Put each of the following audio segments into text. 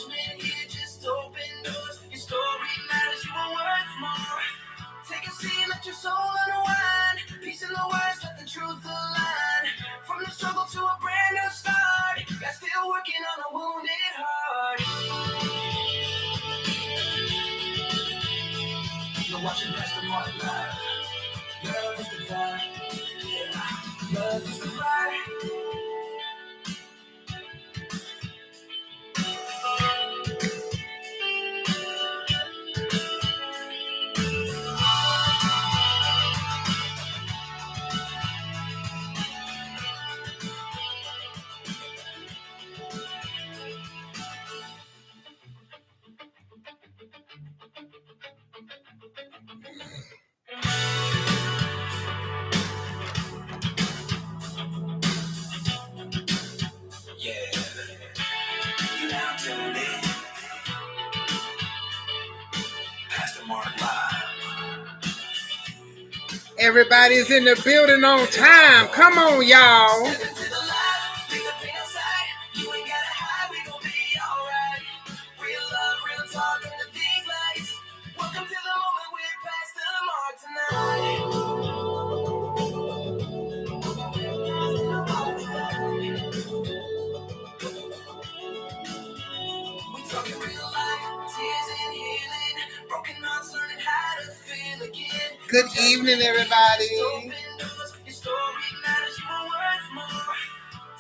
judgment here, just open doors. Your story matters, you are worth more. Take a seat, let your soul unwind. Peace in the words, let the truth align. From the struggle to a brand new start, God still working on a wounded heart. You're watching Pastor Mark live. Love is the vibe. Yeah. Love is the vibe. Yeah. You now tuned in. Pastor Mark live. Everybody's in the building on time. Come on, y'all. Step into the light, leave the pain outside. You ain't gotta hide, we gon' be alright. Real love, real talk, and the these lights. Welcome to the moment with Pastor Mark tonight. We talking real life, tears and healing. Broken hearts learning how to feel again. Good evening, everybody. Open doors, your story matters, you are worth more.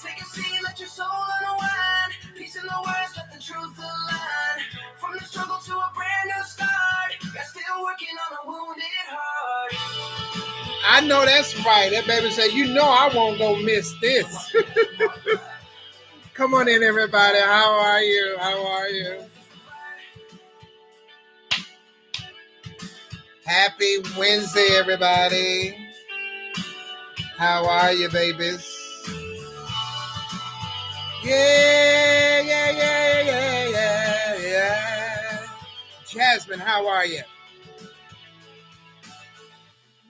Take a seat, let your soul unwind. Peace in the words, let the truth align. From the struggle to a brand new start, God still working on a wounded heart. I know that's right. That baby said, you know I won't go miss this. Come on in, everybody. How are you? How are you? Happy Wednesday, everybody. How are you, babies? Yeah, yeah, yeah, yeah, yeah, yeah. Jasmine, how are you?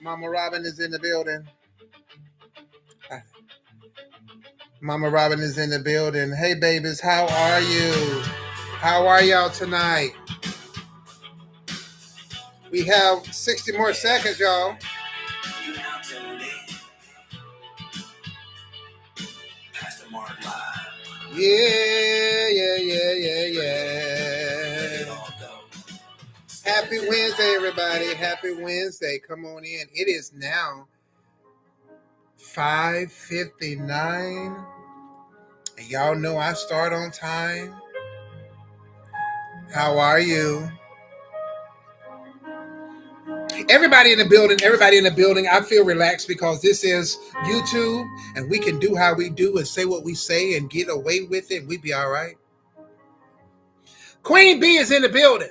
Mama Robin is in the building. Mama Robin is in the building. Hey, babies, how are you? How are y'all tonight? We have 60 more seconds, y'all. You now tuned in. Pastor Mark live. Yeah, yeah, yeah, yeah, yeah. Happy Wednesday, everybody. Happy Wednesday. Come on in. It is now 5:59. And y'all know I start on time. How are you? Everybody in the building, I feel relaxed because this is YouTube and we can do how we do and say what we say and get away with it and we be all right. Queen B is in the building.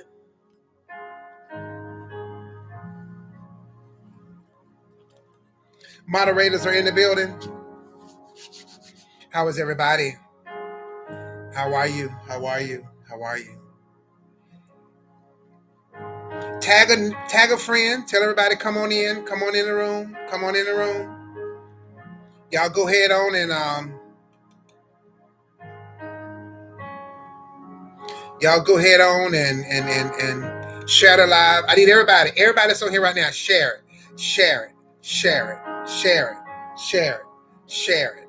Moderators are in the building. How is everybody? How are you? How are you? How are you? Tag a friend. Tell everybody come on in. Come on in the room. Come on in the room. Y'all go ahead on and y'all go ahead on and share the live. I need everybody that's on here right now. Share it. Share it. Share it. Share it. Share it. Share it.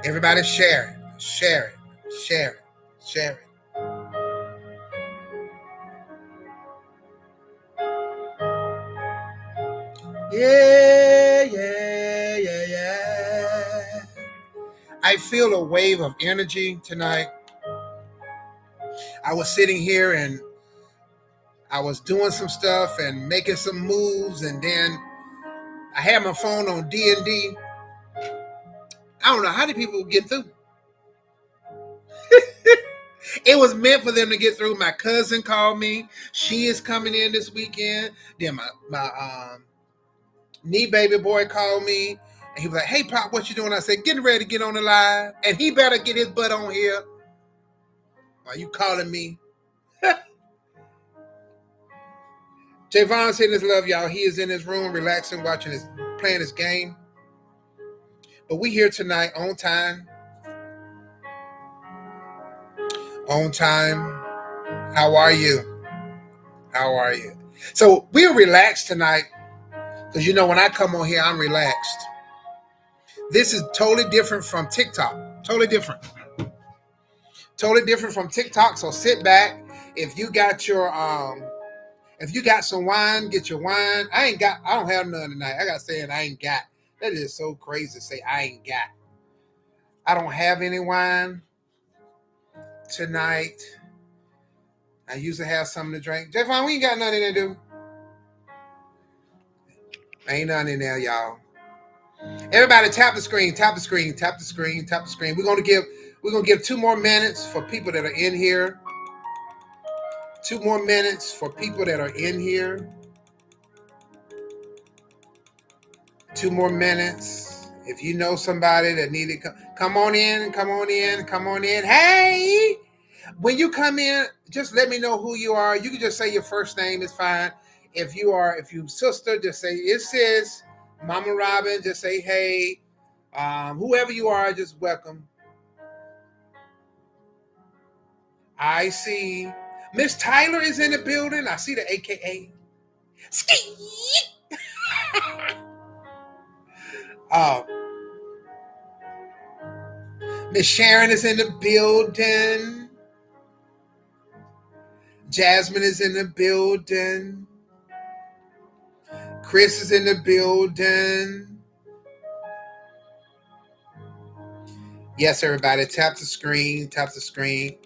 Everybody share it. Share it. Share it. Share it. Yeah, yeah, yeah, yeah. I feel a wave of energy tonight. I was sitting here and I was doing some stuff and making some moves, and then I had my phone on D&D. I don't know how do people get through. It was meant for them to get through. My cousin called me. She is coming in this weekend. Then my knee baby boy called me, and he was like, "Hey, Pop, what you doing?" I said, "Getting ready to get on the live." And he better get his butt on here. Are you calling me? Javon sending his love, y'all. He is in his room, relaxing, playing his game. But we here tonight on time. On time. How are you? How are you? So we're relaxed tonight because when I come on here, I'm relaxed. This is totally different from TikTok. Totally different. Totally different from TikTok. So sit back. If you got some wine, get your wine. I don't have none tonight. I got saying I ain't got. That is so crazy to say I ain't got. I don't have any wine tonight. I usually have something to drink. Jeffon, we ain't got nothing to do. Ain't nothing in there, y'all. Everybody tap the screen, tap the screen, tap the screen, tap the screen. We're gonna give 2 more minutes for people that are in here. 2 more minutes for people that are in here. 2 more minutes. If you know somebody that needed, come on in, come on in, come on in. Hey, when you come in, just let me know who you are. You can just say your first name, is fine. If you sister, just say it's sis. Mama Robin, just say hey. Whoever you are, just welcome. I see Miss Tyler is in the building. I see the AKA. Ski. Miss Sharon is in the building. Jasmine is in the building. Chris is in the building. Yes, everybody, tap the screen, tap the screen.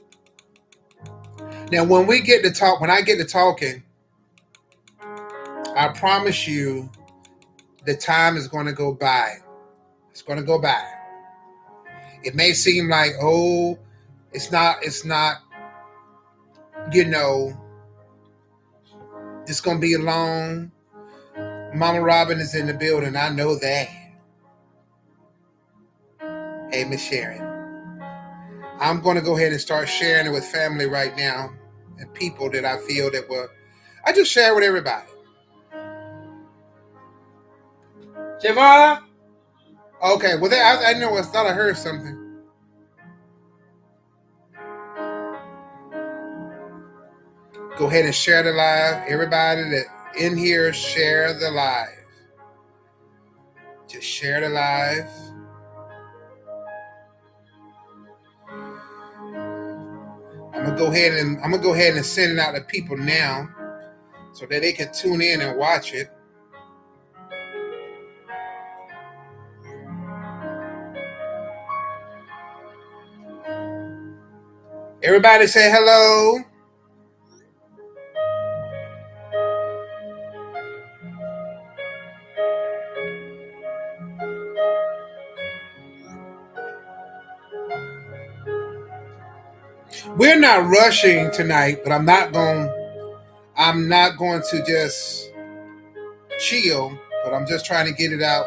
Now, when I get to talking, I promise you the time is going to go by. It's going to go by. It may seem like, it's not, it's going to be long. Mama Robin is in the building. I know that. Hey, Miss Sharon. I'm going to go ahead and start sharing it with family right now and people that I feel that I just share with everybody. Javon? Okay, well, I know. I thought I heard something. Go ahead and share the live. Everybody that in here, share the live. Just share the live. I'm gonna go ahead and send it out to people now, so that they can tune in and watch it. Everybody say hello. We're not rushing tonight, but I'm not going to just chill, but I'm just trying to get it out.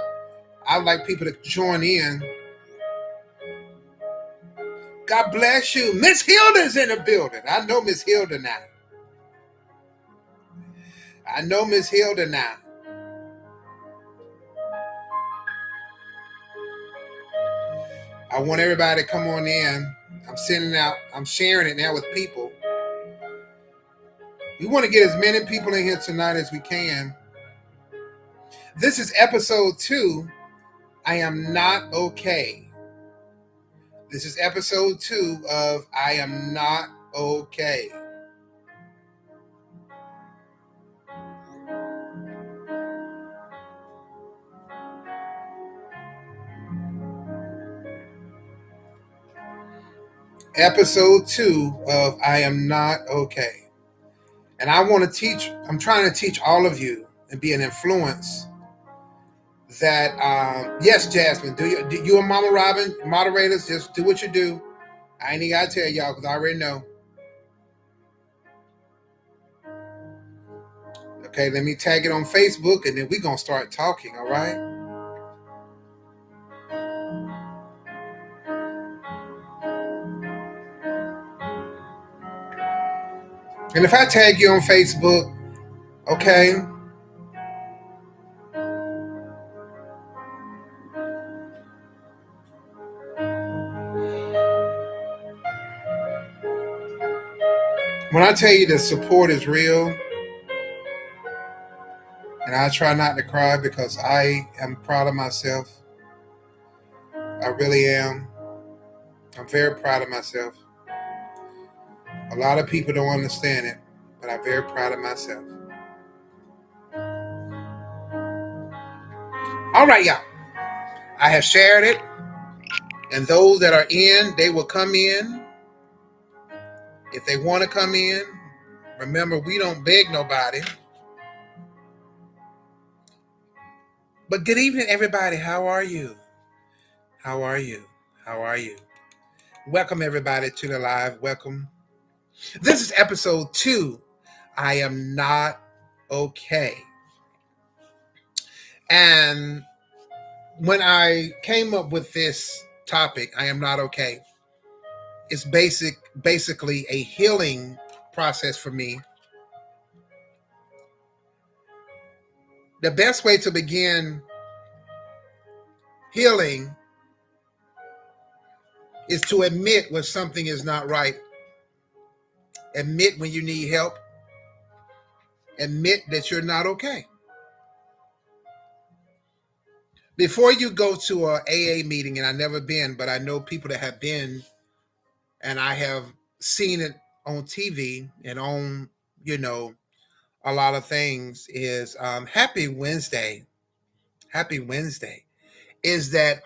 I'd like people to join in. God bless you. Miss Hilda's in the building. I know Miss Hilda now. I want everybody to come on in. I'm sharing it now with people. We want to get as many people in here tonight as we can. This is episode 2. I am not okay. This is episode 2 of I am not okay. Episode 2 of I am not okay. And I'm trying to teach all of you and be an influence that, yes, Jasmine, do you and Mama Robin, moderators, just do what you do. I ain't even got to tell y'all because I already know. Okay, let me tag it on Facebook and then we're going to start talking, all right? And if I tag you on Facebook, okay, When I tell you the support is real, and I try not to cry because I am proud of myself. I really am. I'm very proud of myself. A lot of people don't understand it, but I'm very proud of myself. All right, y'all. I have shared it, and those that are in, they will come in if they want to come in. Remember, we don't beg nobody. But good evening, everybody. How are you? How are you? How are you? Welcome, everybody, to the live. Welcome. This is episode 2. I am not okay. And when I came up with this topic, I am not okay, it's basically a healing process for me. The best way to begin healing is to admit when something is not right. Admit when you need help. Admit that you're not okay. Before you go to a AA meeting, and I've never been, but I know people that have been, and I have seen it on TV and on, a lot of things, is Happy Wednesday. Happy Wednesday is that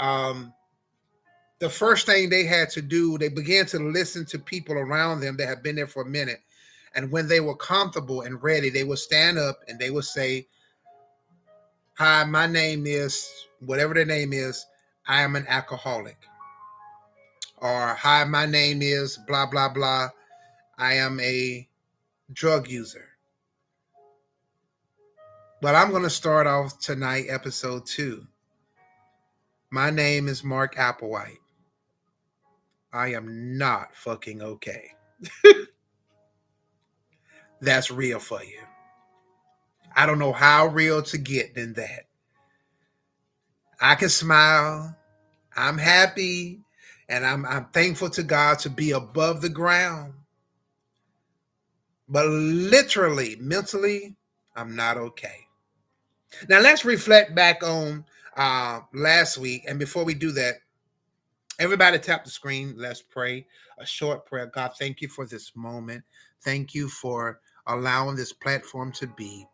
the first thing they had to do, they began to listen to people around them that had been there for a minute. And when they were comfortable and ready, they would stand up and they would say, "Hi, my name is," whatever their name is, "I am an alcoholic." Or, "Hi, my name is blah, blah, blah. I am a drug user." But I'm going to start off tonight, episode 2. My name is Mark Applewhite. I am not fucking okay. That's real for you. I don't know how real to get than that. I can smile. I'm happy. And I'm thankful to God to be above the ground. But literally, mentally, I'm not okay. Now, let's reflect back on last week. And before we do that, everybody tap the screen. Let's pray a short prayer. God, thank you for this moment. Thank you for allowing this platform to be.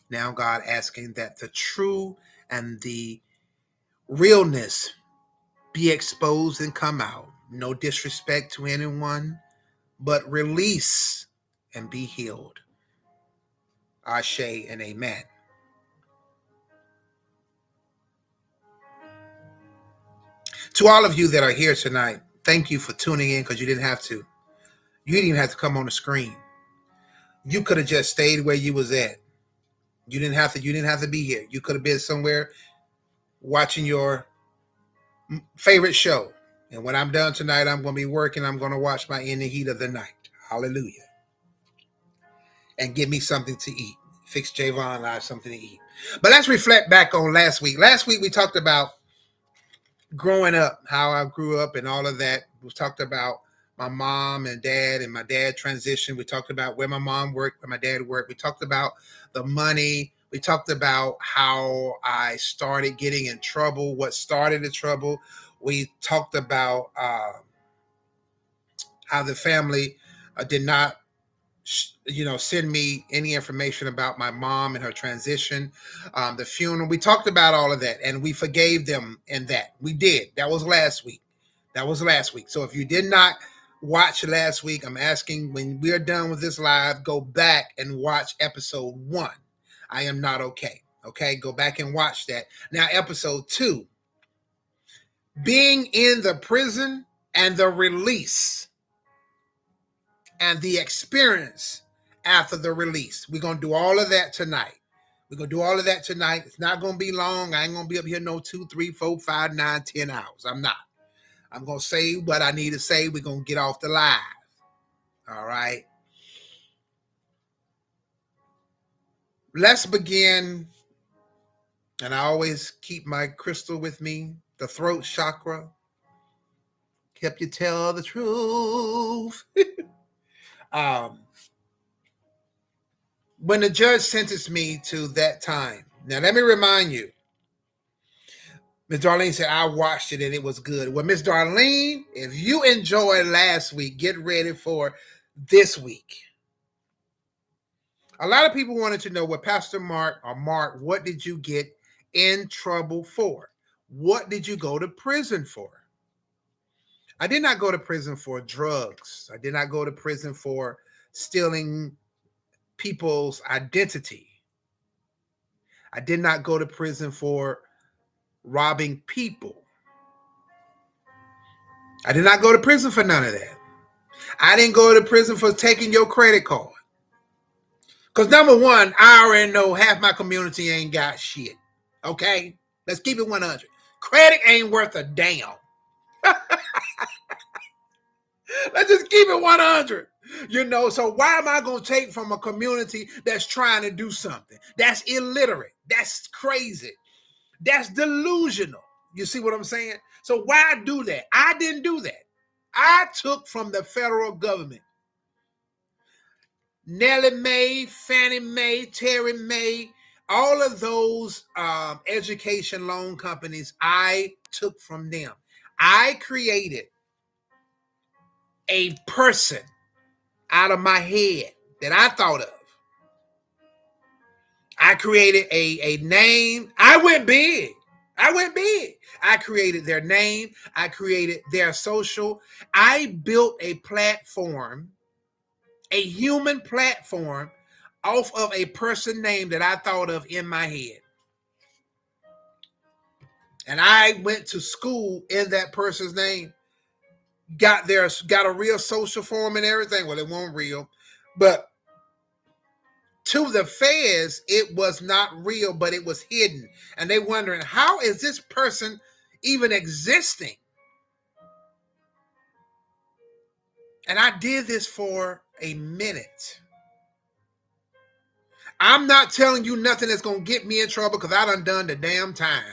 Now, God, asking that the true and the realness be exposed and come out. No disrespect to anyone, but release and be healed. Ashe and amen. To all of you that are here tonight, thank you for tuning in, because you didn't have to. You didn't even have to come on the screen. You could have just stayed where you was at. You didn't have to be here. You could have been somewhere watching your favorite show. And when I'm done tonight, I'm going to be working. I'm going to watch my In the Heat of the Night. Hallelujah. And give me something to eat. Fix Javon Live something to eat. But let's reflect back on last week. Last week we talked about growing up, how I grew up and all of that. We talked about my mom and dad, and my dad transitioned. We talked about where my mom worked, where my dad worked. We talked about the money. We talked about how I started getting in trouble, what started the trouble. We talked about how the family did not send me any information about my mom and her transition, the funeral. We talked about all of that, and we forgave them in that. We did. That was last week. So if you did not watch last week, I'm asking, when we're done with this live, go back and watch episode 1. I am not okay. Okay, go back and watch that. Now, episode 2, being in the prison and the release and the experience after the release. We're going to do all of that tonight. It's not going to be long. I ain't going to be up here no 2, 3, 4, 5, 9, 10 hours. I'm not. I'm going to say what I need to say. We're going to get off the live. All right. Let's begin. And I always keep my crystal with me, the throat chakra. Help you tell the truth. when the judge sentenced me to that time. Now, let me remind you, Miss Darlene said, I watched it and it was good. Well, Miss Darlene, if you enjoyed last week, get ready for this week. A lot of people wanted to know, what Pastor Mark, what did you get in trouble for? What did you go to prison for? I did not go to prison for drugs. I did not go to prison for stealing people's identity. I did not go to prison for robbing people. I did not go to prison for none of that. I didn't go to prison for taking your credit card. Because number one, I already know half my community ain't got shit. Okay? Let's keep it 100. Credit ain't worth a damn. Let's just keep it 100. So why am I going to take from a community that's trying to do something? That's illiterate. That's crazy. That's delusional. You see what I'm saying? So why do that? I didn't do that. I took from the federal government. Nellie Mae, Fannie Mae, Terry Mae, all of those education loan companies, I took from them. I created a person out of my head that I thought of. I created a name. I went big. I created their name. I created their social. I built a platform, a human platform, off of a person name that I thought of in my head. And I went to school in that person's name. Got a real social form and everything. Well, it wasn't real, but to the feds, it was not real, but it was hidden. And they wondering, how is this person even existing? And I did this for a minute. I'm not telling you nothing that's going to get me in trouble because I done the damn time.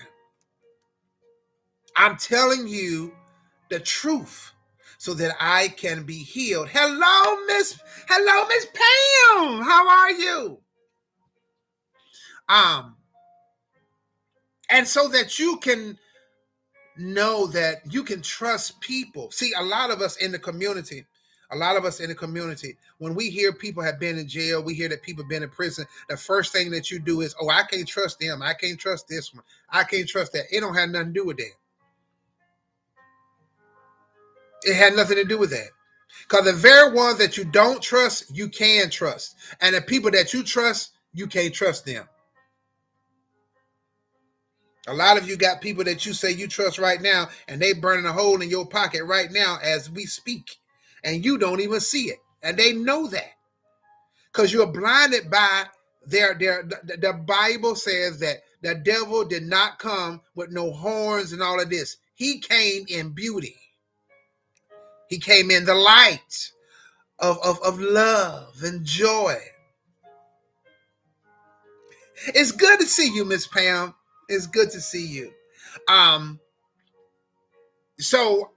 I'm telling you the truth so that I can be healed. Hello, Miss Pam. How are you? And so that you can know that you can trust people. See, a lot of us in the community, when we hear people have been in jail, we hear that people have been in prison, the first thing that you do is, oh, I can't trust them. I can't trust this one. I can't trust that. It don't have nothing to do with that. It had nothing to do with that. Because the very ones that you don't trust, you can trust. And the people that you trust, you can't trust them. A lot of you got people that you say you trust right now, and they burning a hole in your pocket right now as we speak. And you don't even see it. And they know that. Because you're blinded by the Bible says that the devil did not come with no horns and all of this. He came in beauty. He came in the light of love and joy. It's good to see you, Miss Pam. It's good to see you. So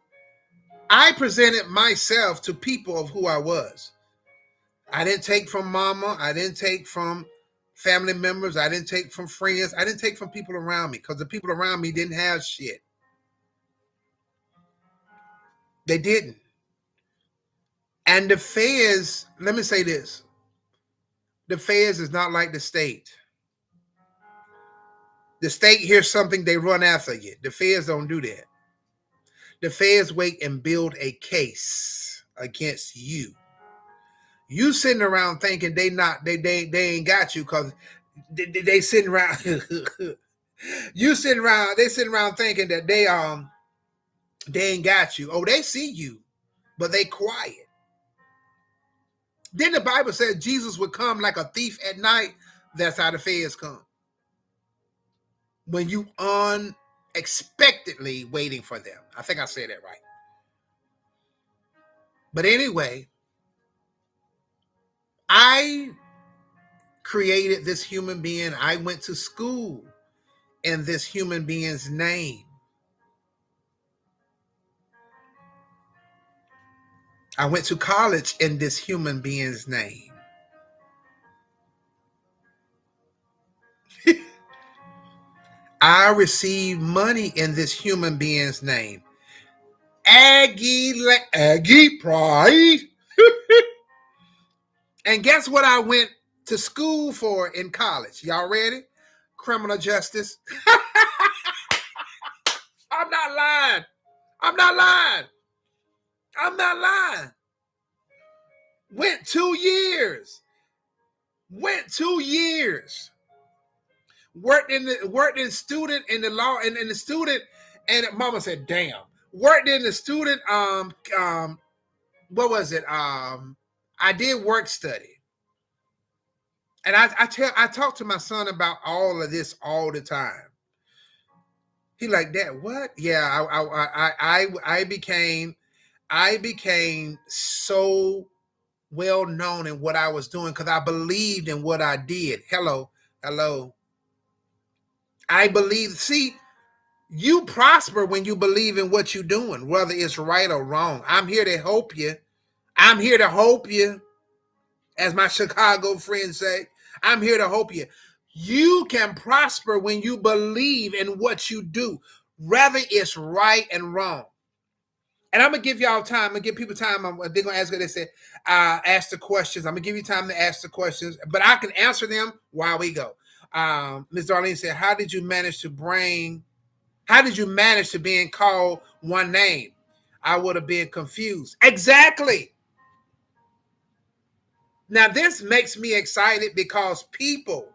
I presented myself to people of who I was. I didn't take from mama. I didn't take from family members. I didn't take from friends. I didn't take from people around me because the people around me didn't have shit. They didn't. And the feds, let me say this. The feds is not like the state. The state hears something, they run after you. The feds don't do that. The feds wait and build a case against you. You sitting around thinking they ain't got you because they sitting around. They sitting around thinking that they ain't got you. Oh, they see you, but they quiet. Then the Bible said Jesus would come like a thief at night. That's how the feds come. When you unexpectedly waiting for them. I think I said that right. But anyway, I created this human being. I went to school in this human being's name. I went to college in this human being's name. I received money in this human being's name. Aggie Pride. And guess what I went to school for in college? Y'all ready? Criminal justice. I'm not lying. I'm not lying. I'm not lying. Went 2 years. Worked in student in the law and in the student, and mama said, damn. Worked in the student what was it? I did work study. And I talk to my son about all of this all the time. He like, Dad, what? Yeah, I became so well known in what I was doing because I believed in what I did. Hello. I believe. See, you prosper when you believe in what you're doing, whether it's right or wrong. I'm here to help you. As my Chicago friends say. I'm here to help you. You can prosper when you believe in what you do, whether it's right and wrong. And I'm going to give y'all time. I'm going to give people time. They're going to ask, they said, ask the questions. I'm going to give you time to ask the questions, but I can answer them while we go. Ms. Darlene said, how did you manage to being called one name? I would have been confused. Exactly. Now, this makes me excited because people,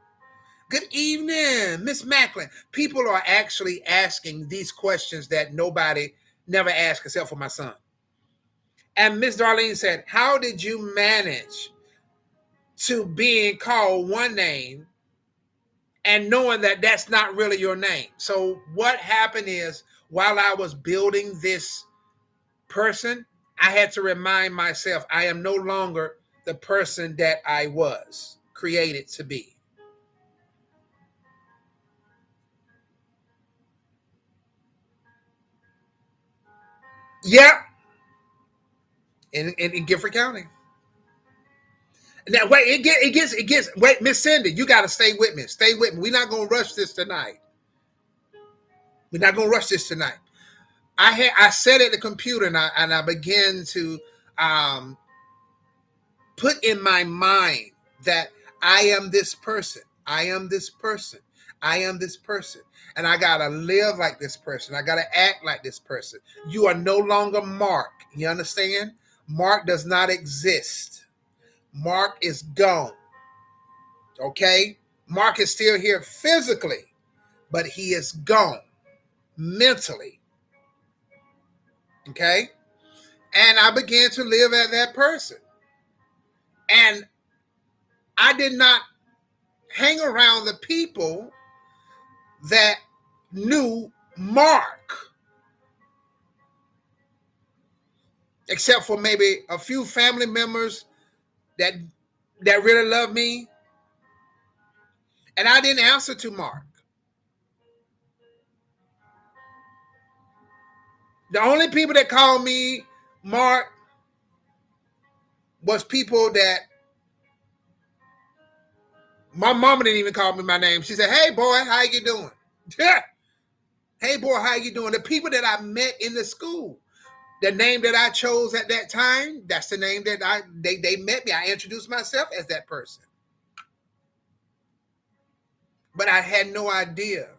good evening, Miss Macklin. People are actually asking these questions that nobody never asked except for my son. And Miss Darlene said, how did you manage to being called one name and knowing that that's not really your name? So what happened is, while I was building this person, I had to remind myself I am no longer the person that I was created to be. Yep. In Gifford County. Now wait, it gets wait, Miss Cindy, you gotta stay with me. Stay with me. We're not gonna rush this tonight. I sat at the computer and I began to put in my mind that I am this person. And I gotta live like this person. I gotta act like this person. You are no longer Mark. You understand? Mark does not exist. Mark is gone. Okay? Mark is still here physically, but he is gone mentally. Okay? And I began to live as that person. And I did not hang around the people that knew Mark, except for maybe a few family members that really love me. And I didn't answer to Mark. The only people that called me Mark was people that my mama didn't even call me my name. She said, hey boy, how you doing? Hey boy, how you doing? The people that I met in the school, the name that I chose at that time, that's the name that they met me. I introduced myself as that person. But I had no idea.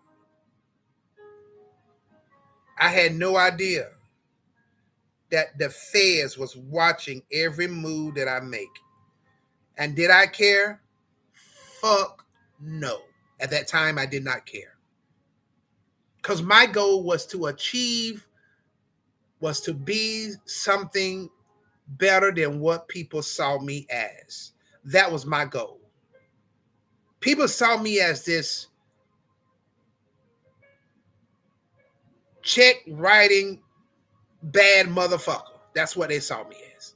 That the feds was watching every move that I make. And did I care? Fuck no. At that time, I did not care. Because my goal was to be something better than what people saw me as. That was my goal. People saw me as this check writing bad motherfucker. That's what they saw me as.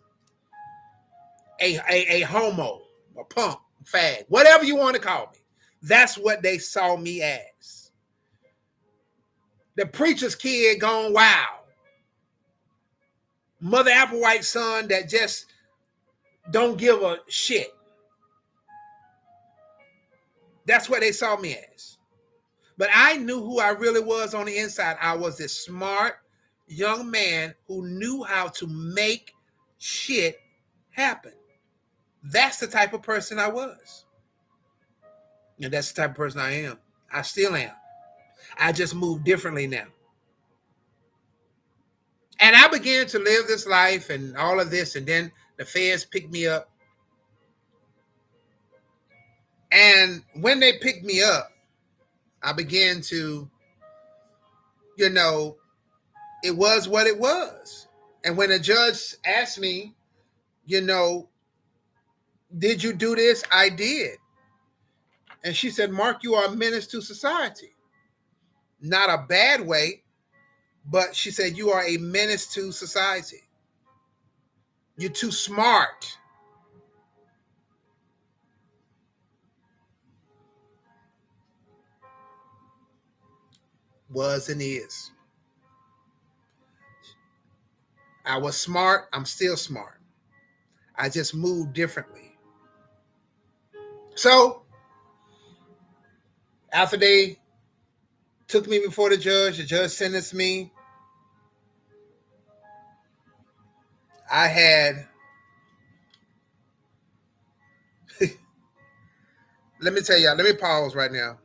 A homo, a punk, fag, whatever you want to call me. That's what they saw me as. The preacher's kid gone wild. Mother Applewhite's son that just don't give a shit. That's what they saw me as. But I knew who I really was on the inside. I was this smart young man who knew how to make shit happen. That's the type of person I was. And that's the type of person I am. I still am. I just move differently now. And I began to live this life and all of this. And then the feds picked me up. And when they picked me up, I began to, it was what it was. And when a judge asked me, did you do this? I did. And she said, Mark, you are a menace to society. Not a bad way, but she said, you are a menace to society. You're too smart. Was and is. I was smart. I'm still smart. I just move differently. So after they took me before the judge sentenced me. I had, let me tell y'all, let me pause right now.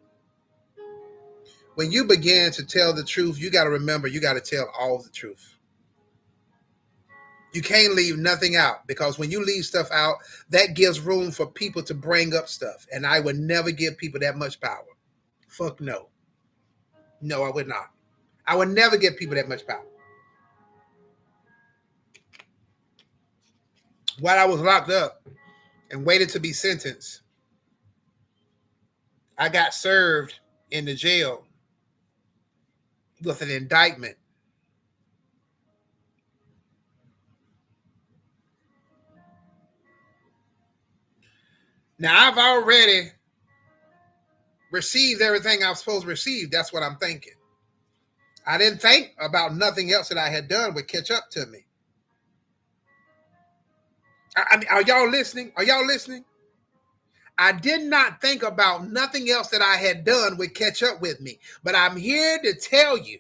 When you begin to tell the truth, you got to remember, you got to tell all the truth. You can't leave nothing out, because when you leave stuff out, that gives room for people to bring up stuff. And I would never give people that much power. Fuck no. No, I would not. I would never give people that much power. While I was locked up and waited to be sentenced, I got served in the jail with an indictment. Now, I've already received everything I was supposed to receive. That's what I'm thinking. I didn't think about nothing else that I had done would catch up to me. I mean, are y'all listening? Are y'all listening? I did not think about nothing else that I had done would catch up with me. But I'm here to tell you,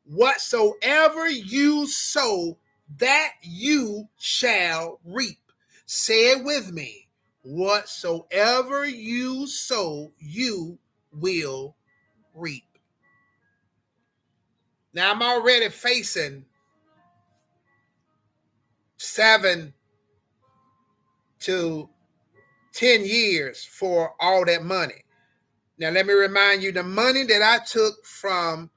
whatsoever you sow, that you shall reap. Say it with me. Whatsoever you sow, you will reap. Now, I'm already facing 7 to 10 years for all that money. Now, let me remind you, the money that I took from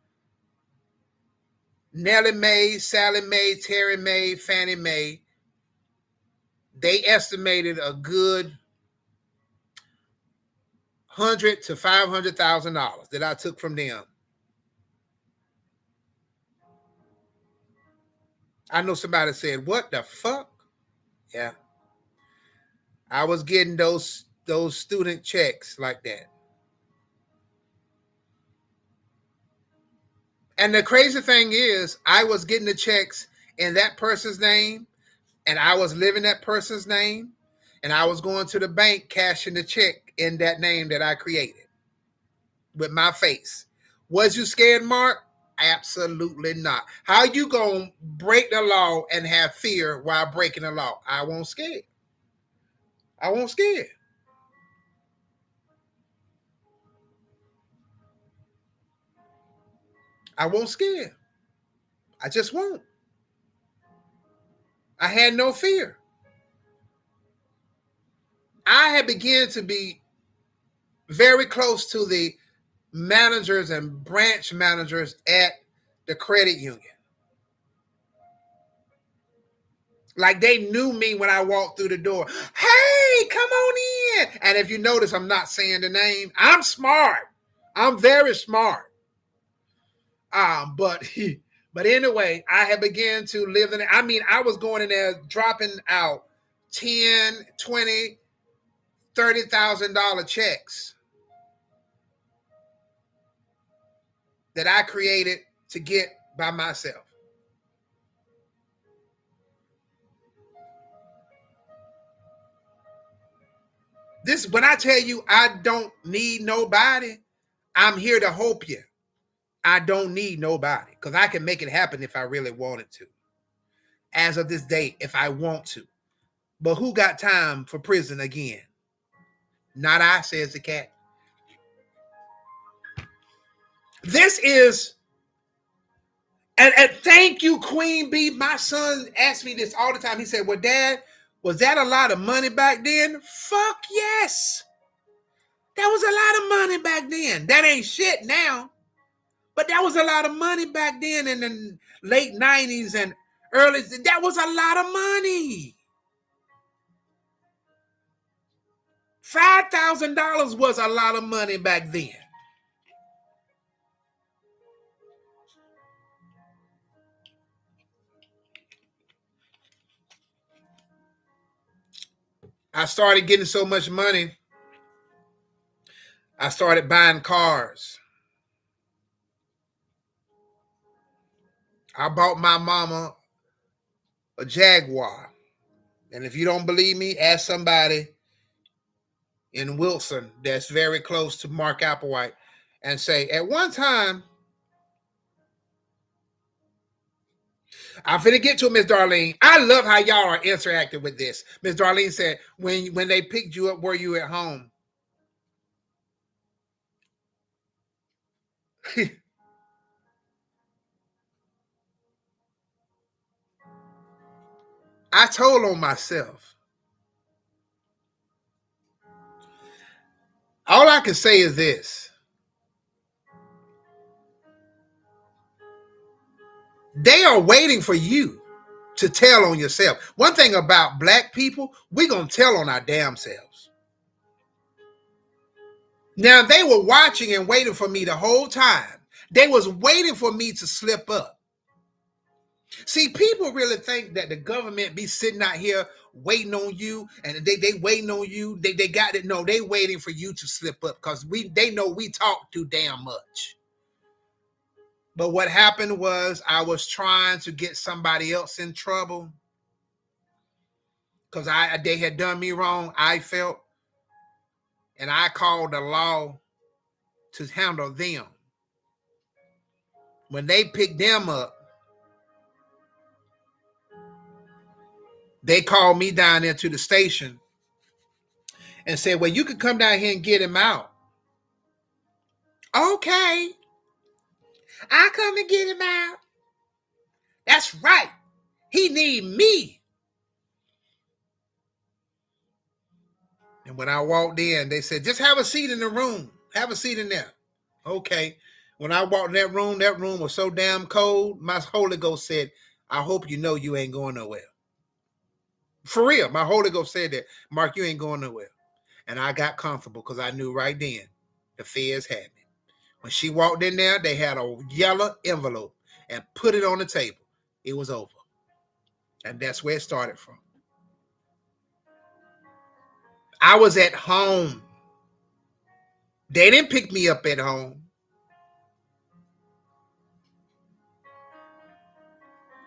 Nellie Mae, Sally Mae, Terry Mae, Fannie Mae, they estimated a good $100,000 to $500,000 that I took from them. I know somebody said, "What the fuck?" Yeah, I was getting those student checks like that. And the crazy thing is, I was getting the checks in that person's name, and I was living that person's name, and I was going to the bank cashing the check in that name that I created with my face. Was you scared, Mark? Absolutely not. How you gonna break the law and have fear while breaking the law? I won't scare. I won't scare. I won't scare. I just won't. I had no fear. I had begun to be very close to the managers and branch managers at the credit union. Like, they knew me when I walked through the door. Hey, come on in. And if you notice, I'm not saying the name. I'm smart. I'm very smart. But anyway, I had begun to live in it. I mean, I was going in there dropping out 10, 20, $30,000 checks that I created to get by myself. This, when I tell you I don't need nobody, I'm here to help you. I don't need nobody because I can make it happen if I really wanted to. As of this day, if I want to. But who got time for prison again? Not I, says the cat. This is, and thank you, Queen Bee. My son asked me this all the time. He said, well, Dad, was that a lot of money back then? Fuck yes. That was a lot of money back then. That ain't shit now. But that was a lot of money back then in the late 90s and early. That was a lot of money. $5,000 was a lot of money back then. I started getting so much money, I started buying cars. I bought my mama a Jaguar. And if you don't believe me, ask somebody in Wilson that's very close to Mark Applewhite and say, at one time, I'm finna get to it, Miss Darlene. I love how y'all are interacting with this. Miss Darlene said, when they picked you up, were you at home? I told on myself. All I can say is this. They are waiting for you to tell on yourself. One thing about black people, we're going to tell on our damn selves. Now, they were watching and waiting for me the whole time. They was waiting for me to slip up. See, people really think that the government be sitting out here waiting on you, and they waiting on you. They got it. No, they waiting for you to slip up because they know we talk too damn much. But what happened was I was trying to get somebody else in trouble because they had done me wrong, I felt, and I called the law to handle them. When they picked them up, they called me down there to the station and said, well, you could come down here and get him out. Okay. I come and get him out. That's right. He need me. And when I walked in, they said, just have a seat in the room. Have a seat in there. Okay. When I walked in that room was so damn cold. My Holy Ghost said, I hope you know you ain't going nowhere. For real. My Holy Ghost said that, Mark, you ain't going nowhere. And I got comfortable because I knew right then the feds had me. When she walked in there, they had a yellow envelope and put it on the table. It was over. And that's where it started from. I was at home. They didn't pick me up at home.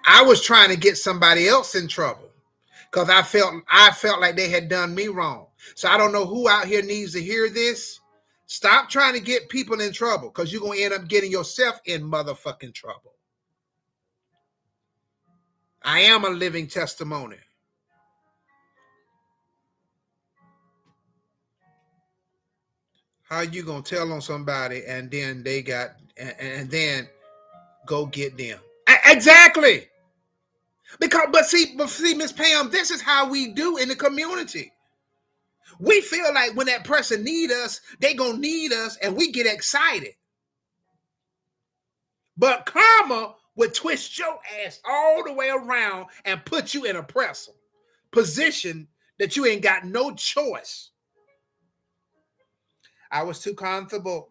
I was trying to get somebody else in trouble because I felt like they had done me wrong. So I don't know who out here needs to hear this. Stop trying to get people in trouble because you're going to end up getting yourself in motherfucking trouble. I am a living testimony. How you going to tell on somebody and then they got, and then go get them? Exactly. But see, Miss Pam, this is how we do in the community. We feel like when that person need us, they gonna need us, and we get excited. But karma would twist your ass all the way around and put you in a position that you ain't got no choice. I was too comfortable.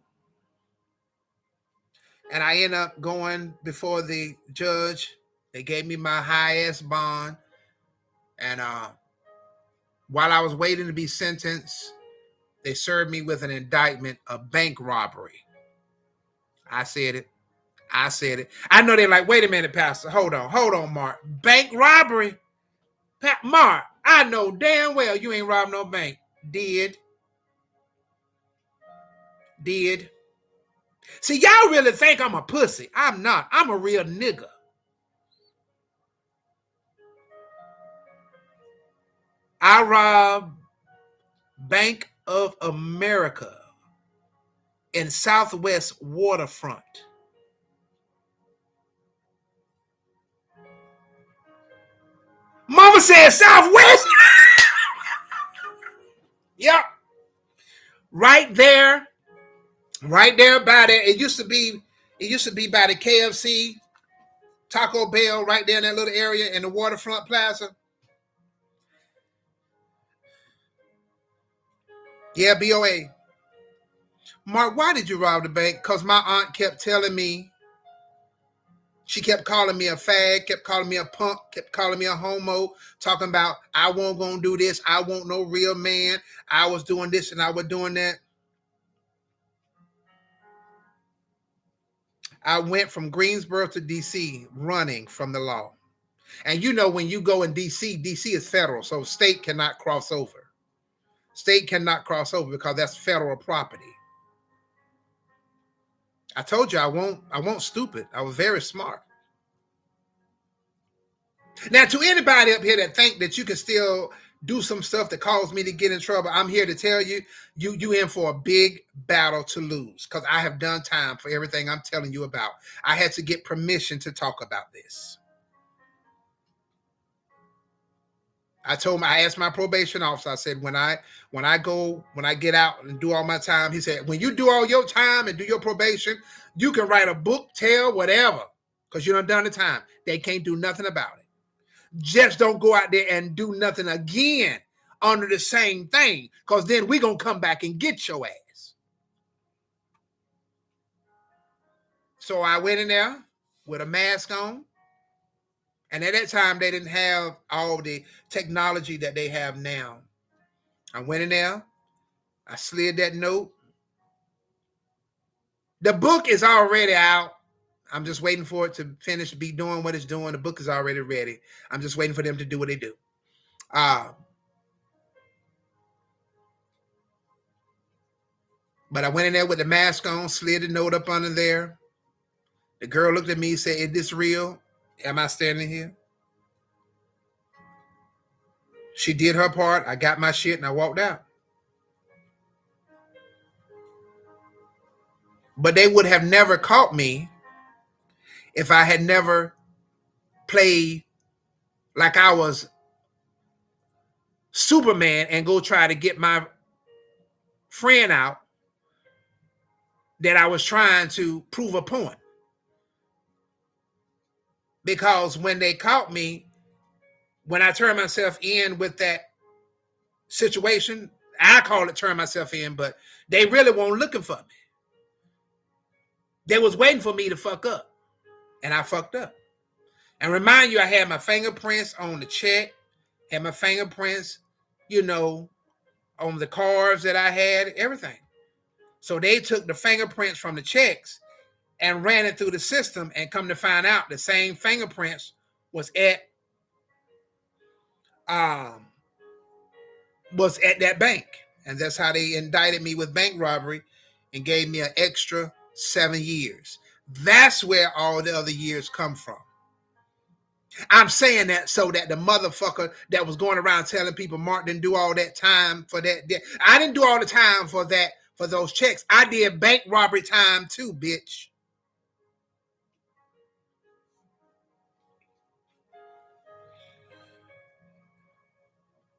And I ended up going before the judge. They gave me my highest bond. And while I was waiting to be sentenced, they served me with an indictment of bank robbery. I said it. I know they're like, wait a minute, Pastor. Hold on, Mark. Bank robbery? Mark, I know damn well you ain't robbed no bank. Did. See, y'all really think I'm a pussy. I'm not. I'm a real nigga. I robbed Bank of America in Southwest Waterfront. Mama said Southwest. Yep. Right there by there. It used to be by the KFC, Taco Bell, right there in that little area in the Waterfront Plaza. Yeah, BOA. Mark, why did you rob the bank? Because my aunt kept telling me, she kept calling me a fag, kept calling me a punk, kept calling me a homo, talking about I won't gonna do this, I won't no real man, I was doing this and I was doing that. I went from Greensboro to DC running from the law. And you know, when you go in DC, DC is federal, so state cannot cross over. State cannot cross over because that's federal property. I told you I won't stupid. I was very smart. Now, to anybody up here that think that you can still do some stuff that cause me to get in trouble, I'm here to tell you, you in for a big battle to lose, because I have done time for everything I'm telling you about. I had to get permission to talk about this. I asked my probation officer, I said, when I get out and do all my time, he said, when you do all your time and do your probation, you can write a book, tell, whatever, because you done the time. They can't do nothing about it. Just don't go out there and do nothing again under the same thing, because then we're going to come back and get your ass. So I went in there with a mask on. And at that time, they didn't have all the technology that they have now. I went in there. I slid that note. The book is already out. I'm just waiting for it to finish, be doing what it's doing. The book is already ready. I'm just waiting for them to do what they do. But I went in there with the mask on, slid the note up under there. The girl looked at me and said, is this real? Am I standing here? She did her part. I got my shit and I walked out. But they would have never caught me if I had never played like I was Superman and go try to get my friend out that I was trying to prove a point. Because when they caught me, when I turned myself in with that situation, I call it turn myself in, but they really weren't looking for me. They was waiting for me to fuck up, and I fucked up. And remind you, I had my fingerprints on the check, had my fingerprints, on the cards that I had, everything. So they took the fingerprints from the checks and ran it through the system, and come to find out the same fingerprints was at that bank. And that's how they indicted me with bank robbery and gave me an extra 7 years. That's where all the other years come from. I'm saying that so that the motherfucker that was going around telling people Mark didn't do all that time for that. I didn't do all the time for that, for those checks. I did bank robbery time too, bitch.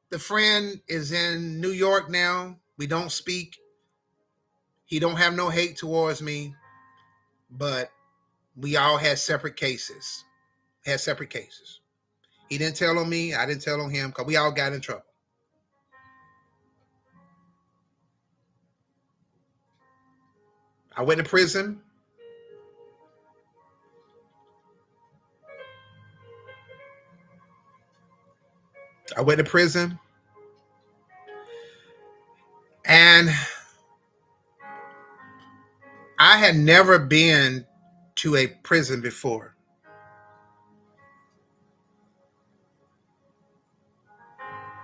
The friend is in New York now. We don't speak. He don't have no hate towards me, but we all had separate cases. He didn't tell on me. I didn't tell on him, because we all got in trouble. I went to prison. And I had never been to a prison before.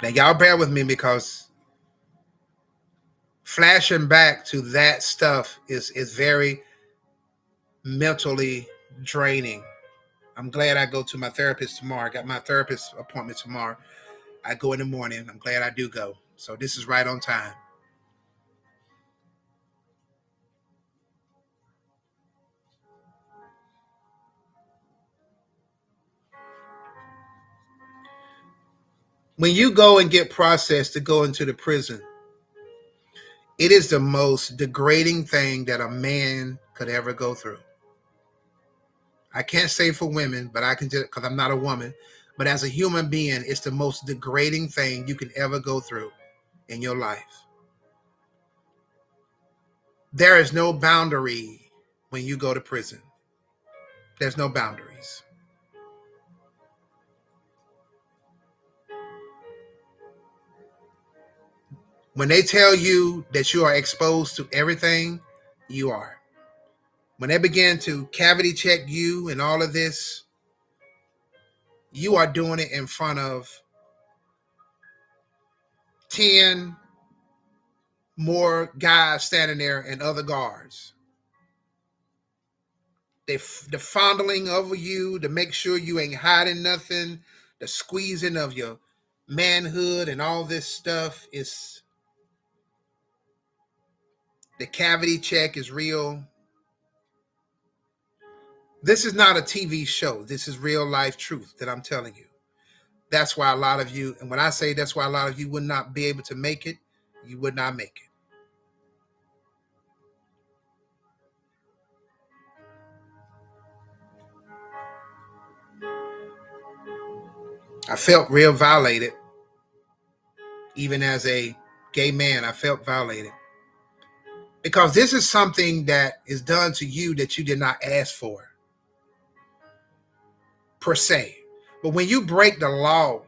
Now, y'all bear with me, because flashing back to that stuff is very mentally draining. I'm glad I go to my therapist tomorrow. I got my therapist appointment tomorrow. I go in the morning. I'm glad I do go. So this is right on time. When you go and get processed to go into the prison, it is the most degrading thing that a man could ever go through. I can't say for women, but I can just, because I'm not a woman, but as a human being, it's the most degrading thing you can ever go through in your life. There is no boundary when you go to prison. There's no boundaries. When they tell you that you are exposed to everything, you are. When they begin to cavity check you and all of this, you are doing it in front of 10 more guys standing there and other guards. The fondling over you to make sure you ain't hiding nothing, the squeezing of your manhood and all this stuff is, the cavity check is real. This is not a TV show. This is real life truth that I'm telling you. That's why a lot of you, and when I say that's why a lot of you would not be able to make it, you would not make it. I felt real violated. Even as a gay man, I felt violated. Because this is something that is done to you that you did not ask for, per se. But when you break the law,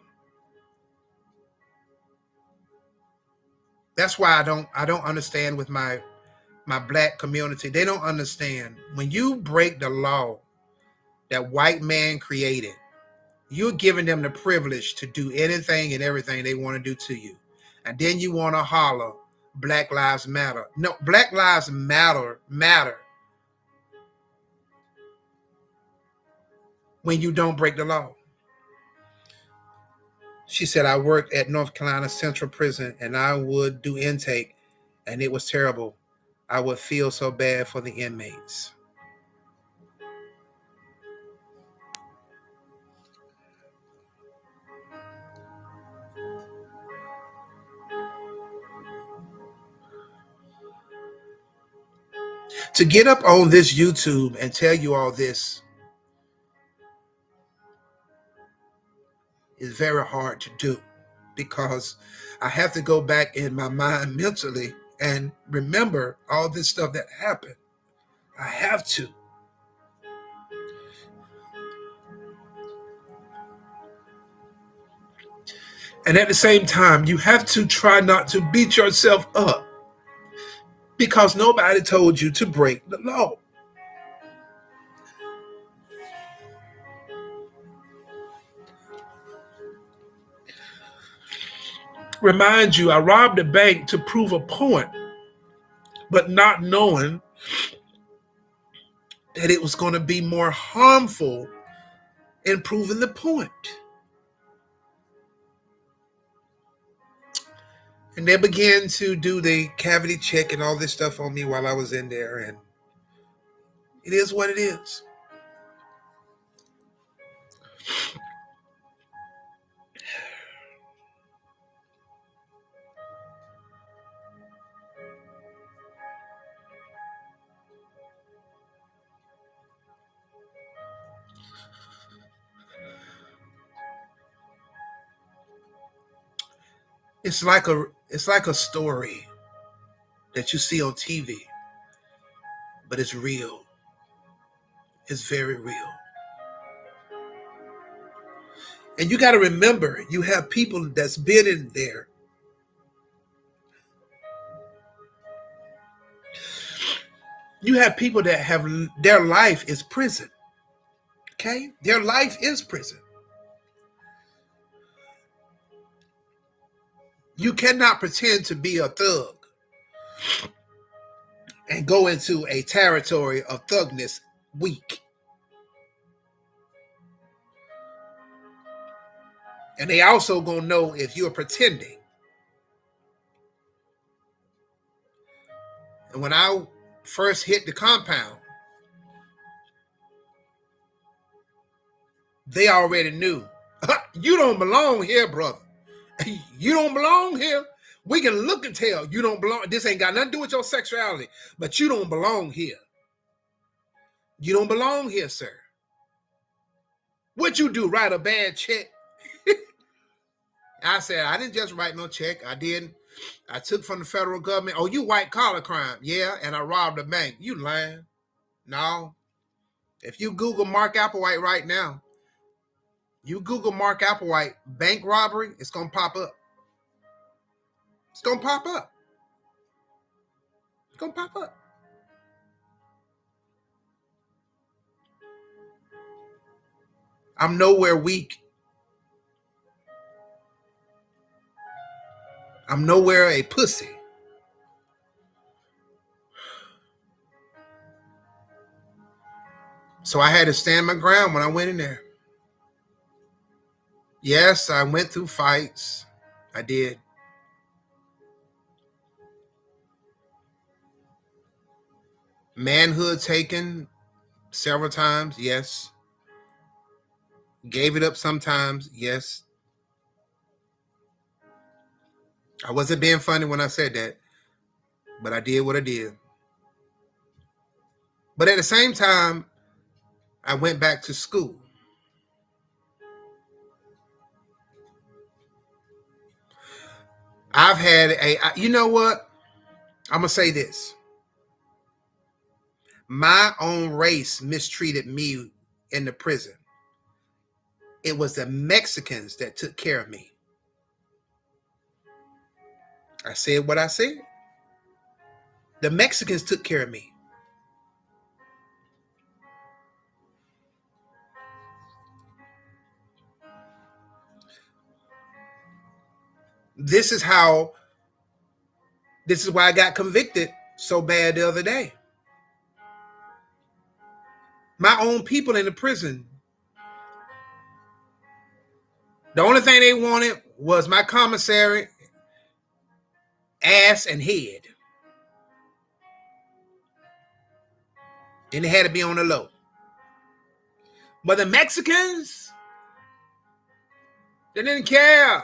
that's why I don't understand with my black community. They don't understand. When you break the law that white man created, you're giving them the privilege to do anything and everything they want to do to you. And then you want to holler, Black Lives Matter. No, Black Lives matter when you don't break the law. She said, I worked at North Carolina Central Prison and I would do intake and it was terrible. I would feel so bad for the inmates. To get up on this YouTube and tell you all this is very hard to do because I have to go back in my mind mentally and remember all this stuff that happened. I have to. And at the same time, you have to try not to beat yourself up because nobody told you to break the law. Remind you, I robbed a bank to prove a point, but not knowing that it was going to be more harmful in proving the point. And they began to do the cavity check and all this stuff on me while I was in there. And it is what it is. It's like a story that you see on TV, but it's real. It's very real. And you got to remember, you have people that's been in there. You have people that have their life is prison. Okay? Their life is prison. You cannot pretend to be a thug and go into a territory of thugness weak. And they also gonna know if you're pretending. And when I first hit the compound, they already knew. You don't belong here, brother. You don't belong here. We can look and tell you don't belong. This ain't got nothing to do with your sexuality, but you don't belong here. You don't belong here, sir. What you do, write a bad check? I said, I didn't just write no check. I didn't. I took from the federal government. Oh, you white collar crime. Yeah, and I robbed a bank. You lying. No. If you Google Mark Applewhite right now, you Google Mark Applewhite bank robbery, it's going to pop up. It's going to pop up. It's going to pop up. I'm nowhere weak. I'm nowhere a pussy. So I had to stand my ground when I went in there. Yes, I went through fights. I did. Manhood taken several times. Yes. Gave it up sometimes. Yes. I wasn't being funny when I said that, but I did what I did. But at the same time, I went back to school. I've had you know what? I'm going to say this. My own race mistreated me in the prison. It was the Mexicans that took care of me. I said what I said. The Mexicans took care of me. This is why I got convicted so bad the other day. My own people in the prison. The only thing they wanted was my commissary, ass, and head. And it had to be on the low. But the Mexicans, they didn't care.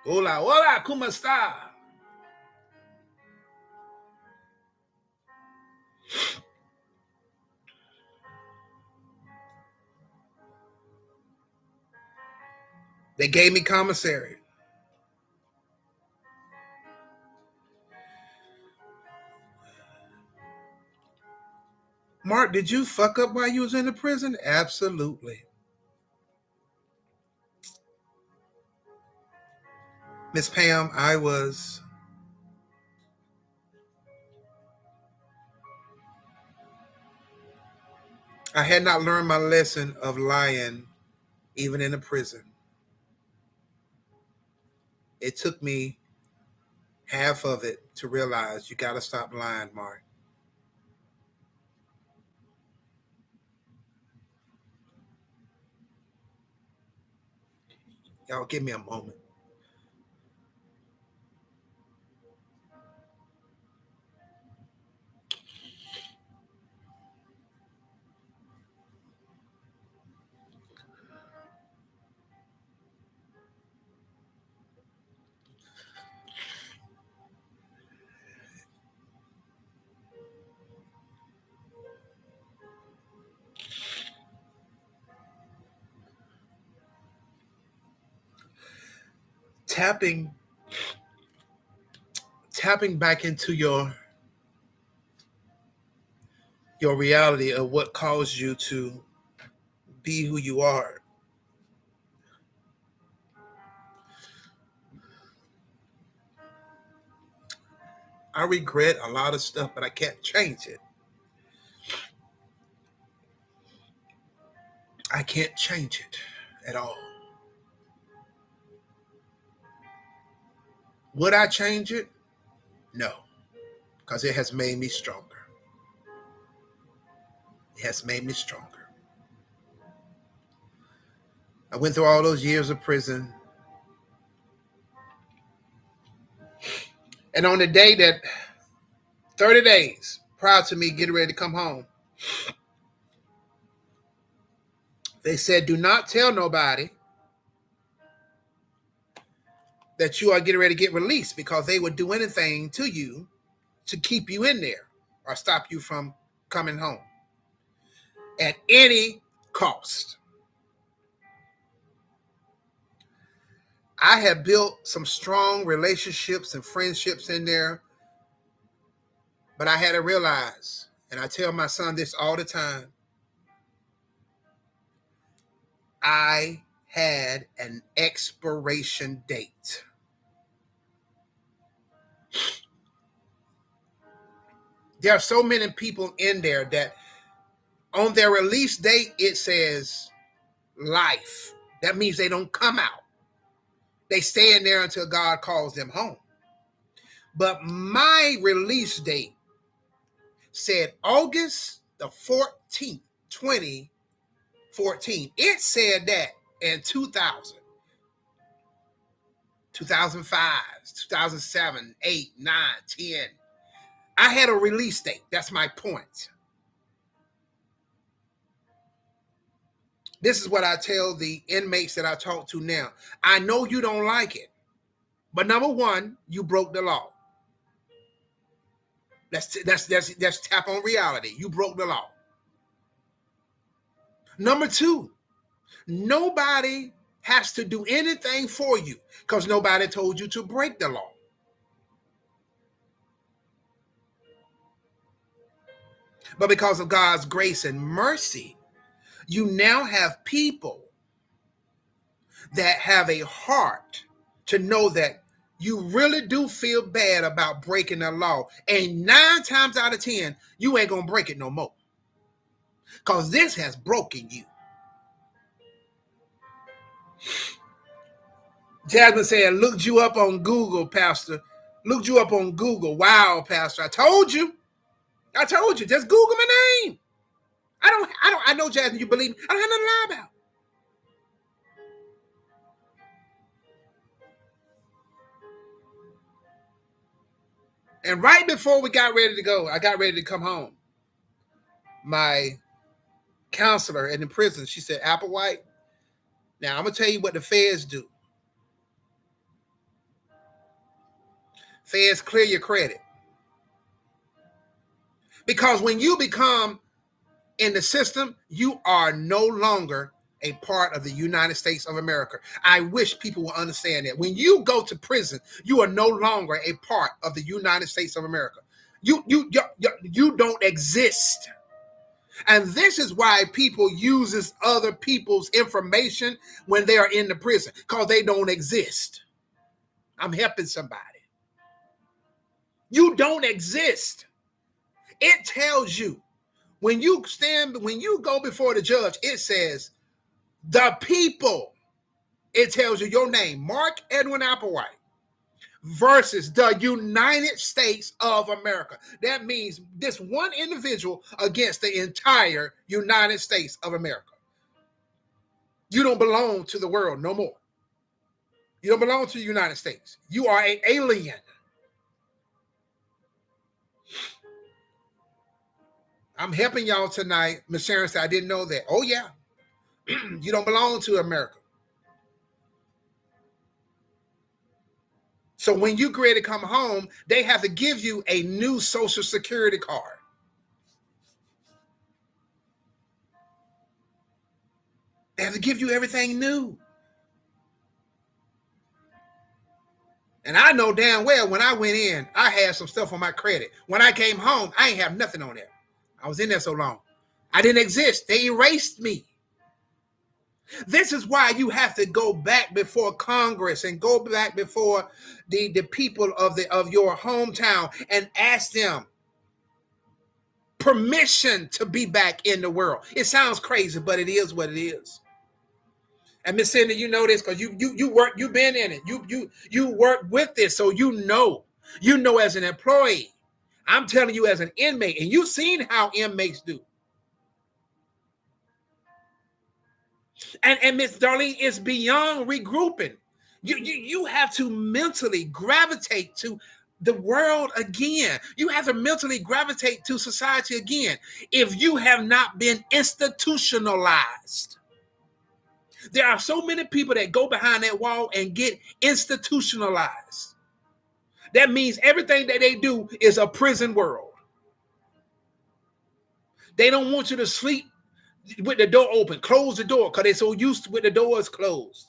Hola, hola, ¿cómo está? They gave me commissary. Mark, did you fuck up while you was in the prison? Absolutely. Miss Pam, I had not learned my lesson of lying even in the prison. It took me half of it to realize you got to stop lying, Mark. Y'all give me a moment. Tapping back into your reality of what caused you to be who you are. I regret a lot of stuff, but I can't change it. I can't change it at all. Would I change it? No. because it has made me stronger. It has made me stronger. I went through all those years of prison. And on the day that 30 days prior to me getting ready to come home, they said, do not tell nobody that you are getting ready to get released, because they would do anything to you to keep you in there or stop you from coming home at any cost. I have built some strong relationships and friendships in there, but I had to realize, and I tell my son this all the time, I had an expiration date. There are so many people in there that on their release date, it says life. That means they don't come out. They stay in there until God calls them home. But my release date said August the 14th, 2014. It said that in 2000, 2005, 2007, 8, 9, 10. I had a release date. That's my point. This is what I tell the inmates that I talk to now. I know you don't like it, but number one, you broke the law. That's tap on reality. You broke the law. Number two, nobody has to do anything for you because nobody told you to break the law. But because of God's grace and mercy, you now have people that have a heart to know that you really do feel bad about breaking the law. And 9 times out of 10, you ain't going to break it no more. Because this has broken you. Jasmine said, looked you up on Google, Pastor. Looked you up on Google. Wow, Pastor. I told you. Just Google my name. I know, Jasmine, you believe me. I don't have nothing to lie about. And right before we got ready to go, I got ready to come home. My counselor in the prison, she said, Applewhite, now I'm going to tell you what the feds do. Feds clear your credit. Because when you become in the system, you are no longer a part of the United States of America. I wish people will understand that. When you go to prison, you are no longer a part of the United States of America. You don't exist. And this is why people uses other people's information when they are in the prison, because they don't exist. I'm helping somebody. You don't exist. It tells you when you go before the judge, it says the people. It tells you your name, Mark Edwin Applewhite, versus the United States of America. That means this one individual against the entire United States of America. You don't belong to the world no more. You don't belong to the United States. You are an alien. I'm helping y'all tonight. Miss Sharon said, I didn't know that. Oh, yeah. You don't belong to America. So when you get ready to come home, they have to give you a new Social Security card. They have to give you everything new. And I know damn well when I went in, I had some stuff on my credit. When I came home, I ain't have nothing on there. I was in there so long. I didn't exist. They erased me. This is why you have to go back before Congress and go back before the people of your hometown and ask them permission to be back in the world. It sounds crazy, but it is what it is. And Miss Cindy, you know this because you've been in it. You work with this, so you know as an employee I'm telling you as an inmate, and you've seen how inmates do. And Miss Darlene, it's beyond regrouping. You have to mentally gravitate to the world again. You have to mentally gravitate to society again. If you have not been institutionalized, there are so many people that go behind that wall and get institutionalized. That means everything that they do is a prison world. They don't want you to sleep with the door open. Close the door because they're so used to with the doors closed.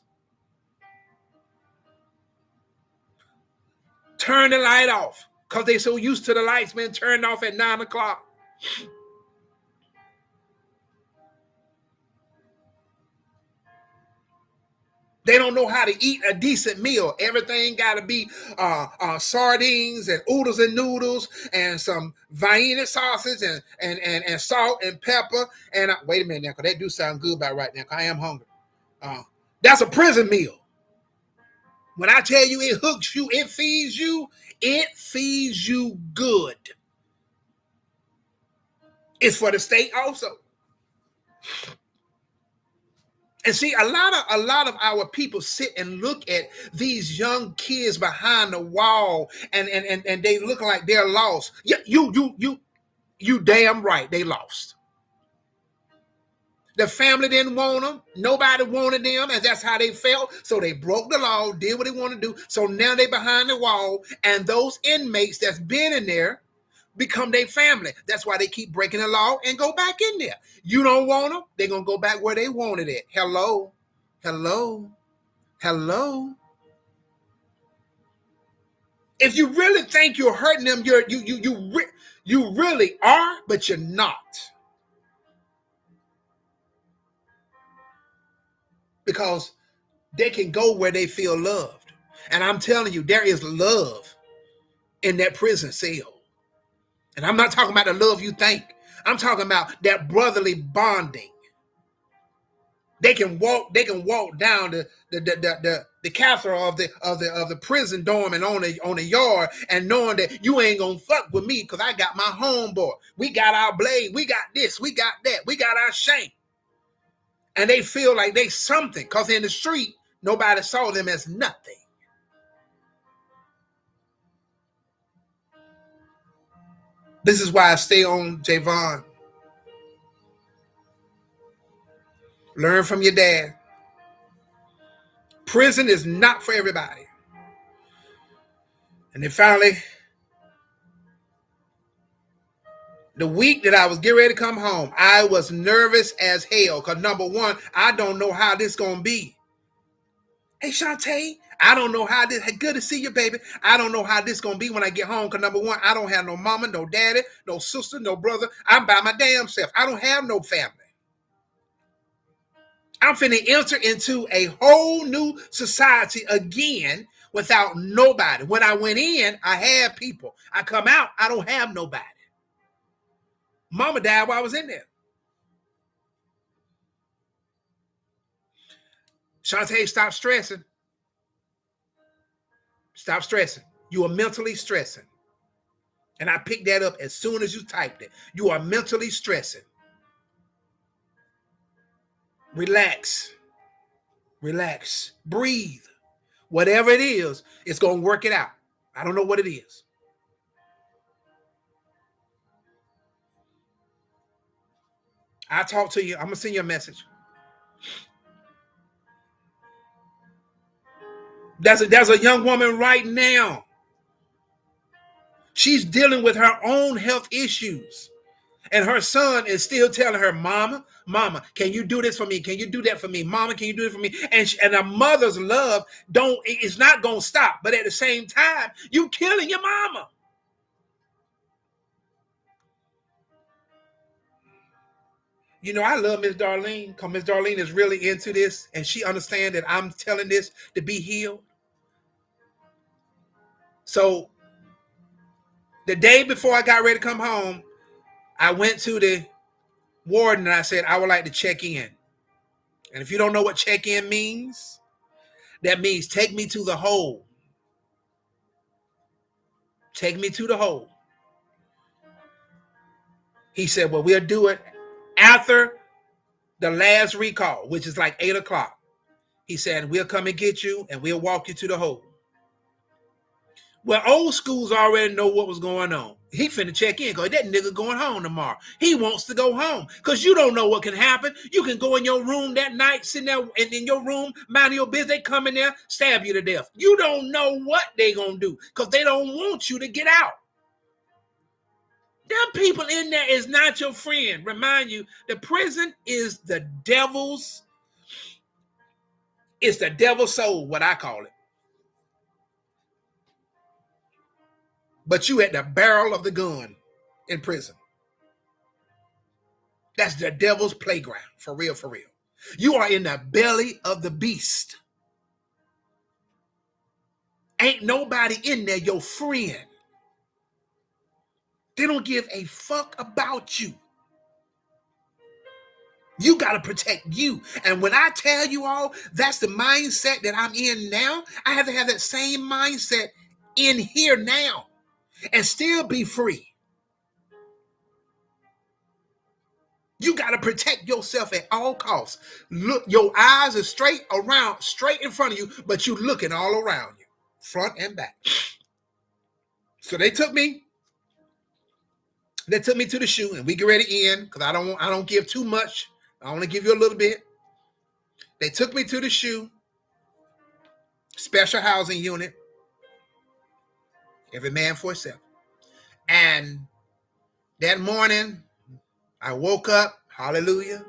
Turn the light off because they're so used to the lights being turned off at 9 o'clock. They don't know how to eat a decent meal. Everything got to be sardines and oodles and noodles and some Vienna sausage and salt and pepper. And wait a minute now, because that do sound good about right now, because I am hungry. That's a prison meal. When I tell you it hooks you, it feeds you good. It's for the state also. And see, a lot of our people sit and look at these young kids behind the wall, and they look like they're lost. Yeah, you damn right, they lost. The family didn't want them. Nobody wanted them, and that's how they felt. So they broke the law, did what they wanted to do. So now they behind the wall, and those inmates that's been in there become their family. That's why they keep breaking the law and go back in there. You don't want them, they're going to go back where they wanted it. Hello. If you really think you're hurting them, you really are, but you're not. Because they can go where they feel loved. And I'm telling you, there is love in that prison cell. And I'm not talking about the love you think. I'm talking about that brotherly bonding. They can walk down the cathedral of the prison dorm and on the yard, and knowing that you ain't gonna fuck with me because I got my homeboy. We got our blade, we got this, we got that, we got our shank. And they feel like they something, because in the street, nobody saw them as nothing. This is why I stay on Javon. Learn from your dad. Prison is not for everybody. And then finally, the week that I was getting ready to come home, I was nervous as hell. Because number one, I don't know how this going to be. Hey, Shantae, I don't know how this, good to see you, baby. I don't know how this going to be when I get home. Because number one, I don't have no mama, no daddy, no sister, no brother. I'm by my damn self. I don't have no family. I'm finna enter into a whole new society again without nobody. When I went in, I had people. I come out, I don't have nobody. Mama died while I was in there. Shantae, stop stressing. Stop stressing. You are mentally stressing. And I picked that up as soon as you typed it. You are mentally stressing. Relax. Relax. Breathe. Whatever it is, it's going to work it out. I don't know what it is. I'll talk to you. I'm going to send you a message. There's a young woman right now. She's dealing with her own health issues. And her son is still telling her, Mama, can you do this for me? Can you do that for me? Mama, can you do it for me? And a mother's love is not going to stop. But at the same time, you killing your mama. You know, I love Miss Darlene because Miss Darlene is really into this, and she understands that I'm telling this to be healed. So the day before I got ready to come home, I went to the warden and I said, I would like to check in. And if you don't know what check in means, that means take me to the hole. Take me to the hole. He said, well, we'll do it after the last recall, which is like 8 o'clock. He said, we'll come and get you and we'll walk you to the hole. Well, old schools already know what was going on. He finna check in because that nigga going home tomorrow. He wants to go home because you don't know what can happen. You can go in your room that night, sitting there in your room, minding your business. They come in there, stab you to death. You don't know what they gonna do because they don't want you to get out. Them people in there is not your friend. Remind you, the prison is the devil's. It's the devil's soul, what I call it. But you at the barrel of the gun in prison. That's the devil's playground, for real, for real. You are in the belly of the beast. Ain't nobody in there your friend. They don't give a fuck about you. You got to protect you. And when I tell you all, that's the mindset that I'm in now. I have to have that same mindset in here now and still be free. You got to protect yourself at all costs. Look, your eyes are straight in front of you, but you looking all around you, front and back. So they took me to the shoe, and we get ready to end because I don't give too much. I want to give you a little bit. They took me to the shoe, special housing unit, every man for himself. And that morning, I woke up, hallelujah,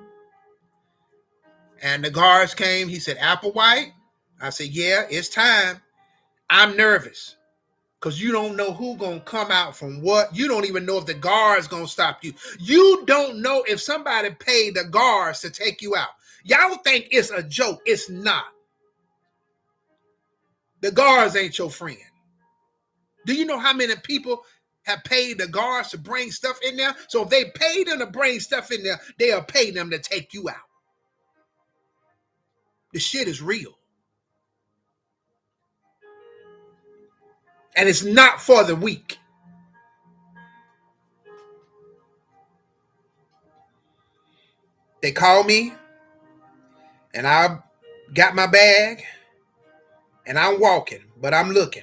and the guards came. He said, Applewhite? I said, yeah, it's time. I'm nervous because you don't know who's going to come out from what. You don't even know if the guards going to stop you. You don't know if somebody paid the guards to take you out. Y'all think it's a joke. It's not. The guards ain't your friend. Do you know how many people have paid the guards to bring stuff in there? So if they pay them to bring stuff in there, they'll pay them to take you out. The shit is real. And it's not for the weak. They called me, and I got my bag, and I'm walking, but I'm looking.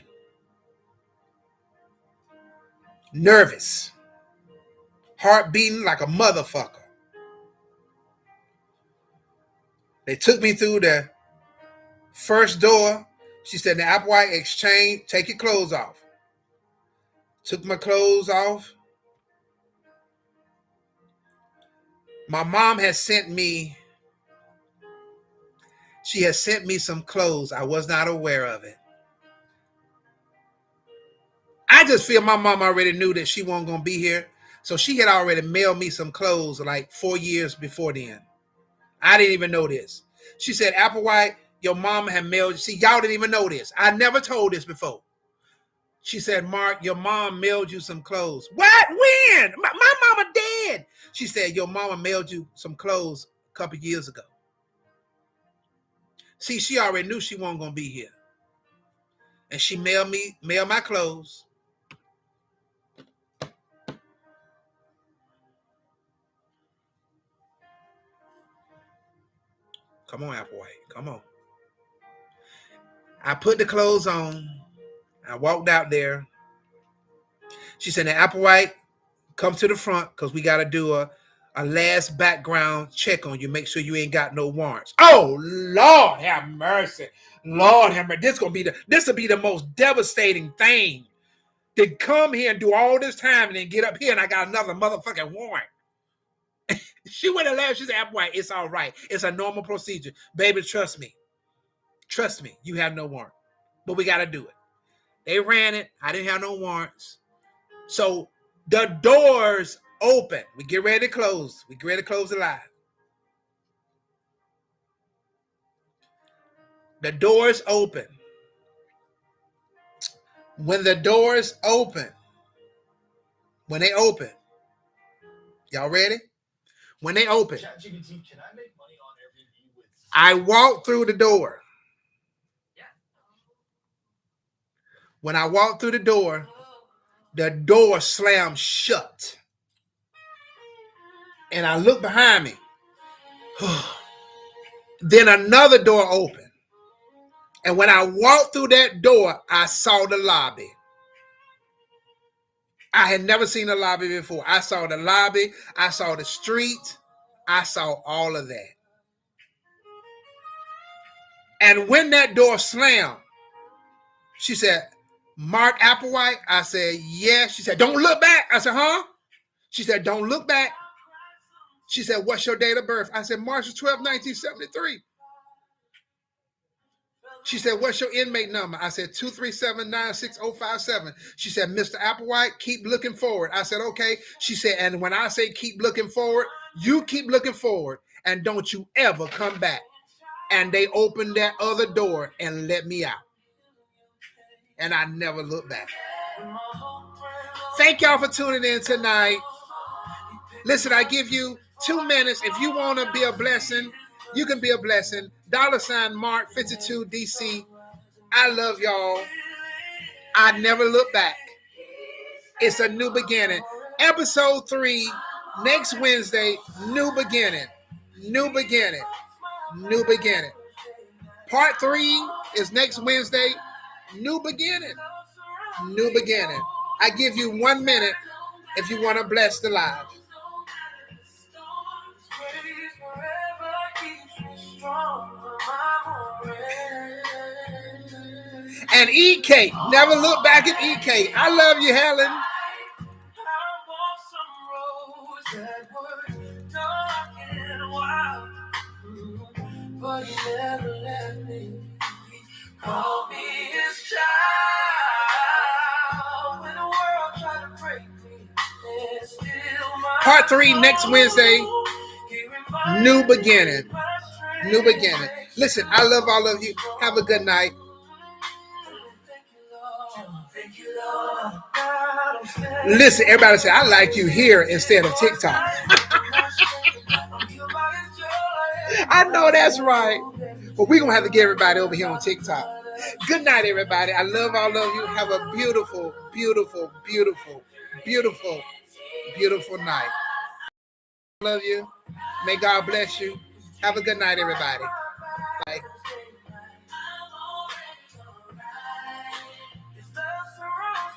Nervous. Heart beating like a motherfucker. They took me through the first door. She said, the Applewhite exchange, take your clothes off. Took my clothes off. My mom has sent me, she has sent me some clothes. I was not aware of it. I just feel my mom already knew that she wasn't going to be here. So she had already mailed me some clothes like 4 years before then. I didn't even know this. She said, Applewhite, your mom had mailed. See, y'all didn't even know this. I never told this before. She said, Mark, your mom mailed you some clothes. What? When? My mama dead. She said, your mama mailed you some clothes a couple years ago. See, she already knew she wasn't going to be here. And she mailed my clothes. Come on, Applewhite. Come on. I put the clothes on. I walked out there. She said, now, Applewhite, come to the front because we got to do a last background check on you. Make sure you ain't got no warrants. Oh, Lord have mercy. Lord have mercy. This will be the most devastating thing. To come here and do all this time and then get up here and I got another motherfucking warrant. She went and laughed. She said, Applewhite, it's all right. It's a normal procedure. Baby, trust me. Trust me. You have no warrant. But we got to do it. They ran it. I didn't have no warrants. So the doors open. We get ready to close. We get ready to close the line. The doors open. When the doors open, when they open, y'all ready? When they open, ChatGPT, can I make money on Airbnb with? I walk through the door. Yeah. When I walk through the door slams shut. And I looked behind me. Then another door opened. And when I walked through that door, I saw the lobby. I had never seen a lobby before. I saw the lobby. I saw the street. I saw all of that. And when that door slammed, she said, Mark Applewhite? I said, yes. She said, don't look back. I said, huh? She said, don't look back. She said, what's your date of birth? I said, March 12, 1973. She said, what's your inmate number? I said, 237-96057. She said, Mr. Applewhite, keep looking forward. I said, okay. She said, and when I say keep looking forward, you keep looking forward and don't you ever come back. And they opened that other door and let me out. And I never looked back. Thank y'all for tuning in tonight. Listen, I give you 2 minutes. If you want to be a blessing, you can be a blessing. $ Mark 52 DC. I love y'all. I never look back. It's a new beginning. Episode 3, next Wednesday, new beginning. New beginning. New beginning. Part 3 is next Wednesday, new beginning. New beginning. I give you 1 minute if you want to bless the live. And EK, never look back at EK. I love you, Helen. But he never left me. Call me his child. When the world tried to break me, it's still my Part 3 next Wednesday. New beginning. New beginning. Listen, I love all of you. Have a good night. Listen, everybody say, I like you here instead of TikTok. I know that's right. But we're going to have to get everybody over here on TikTok. Good night, everybody. I love all of you. Have a beautiful, beautiful, beautiful, beautiful, beautiful night. I love you. May God bless you. Have a good night, everybody. Bye.